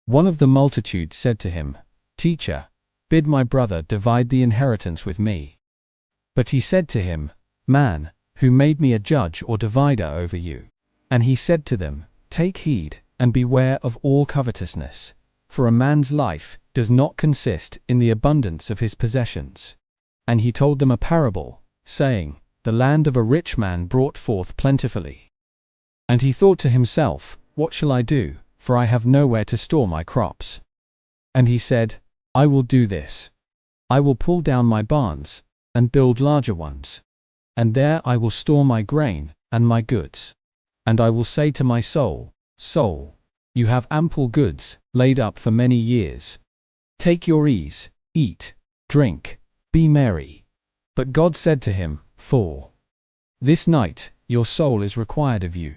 One of the multitude said to him, "Teacher, bid my brother divide the inheritance with me." But he said to him, "Man, who made me a judge or divider over you?" And he said to them, "Take heed, and beware of all covetousness, for a man's life does not consist in the abundance of his possessions." And he told them a parable, saying, "The land of a rich man brought forth plentifully. And he thought to himself, What shall I do, for I have nowhere to store my crops? And he said, I will do this. I will pull down my barns, and build larger ones. And there I will store my grain, and my goods. And I will say to my soul, Soul, you have ample goods, laid up for many years. Take your ease, eat, drink, be merry." But God said to him, "For this night your soul is required of you.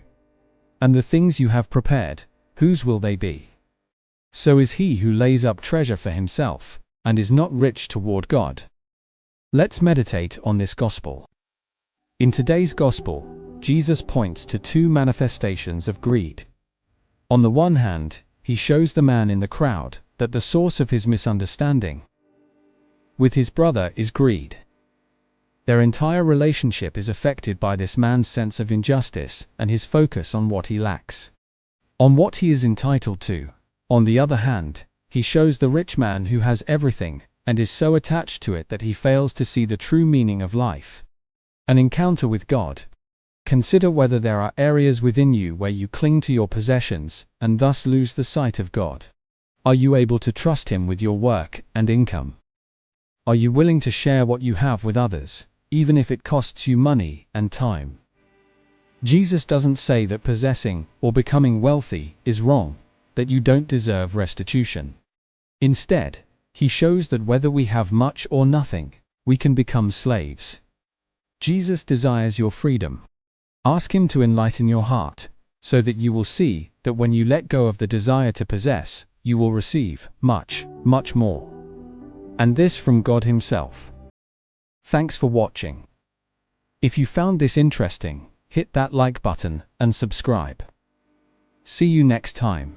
And the things you have prepared, whose will they be? So is he who lays up treasure for himself, and is not rich toward God." Let's meditate on this gospel. In today's gospel, Jesus points to two manifestations of greed. On the one hand, he shows the man in the crowd that the source of his misunderstanding with his brother is greed. Their entire relationship is affected by this man's sense of injustice and his focus on what he lacks, on what he is entitled to. On the other hand, he shows the rich man who has everything and is so attached to it that he fails to see the true meaning of life, an encounter with God. Consider whether there are areas within you where you cling to your possessions and thus lose the sight of God. Are you able to trust Him with your work and income? Are you willing to share what you have with others, even if it costs you money and time? Jesus doesn't say that possessing or becoming wealthy is wrong, that you don't deserve restitution. Instead, He shows that whether we have much or nothing, we can become slaves. Jesus desires your freedom. Ask Him to enlighten your heart, so that you will see that when you let go of the desire to possess, you will receive much, much more. And this from God Himself. Thanks for watching. If you found this interesting, hit that like button and subscribe. See you next time.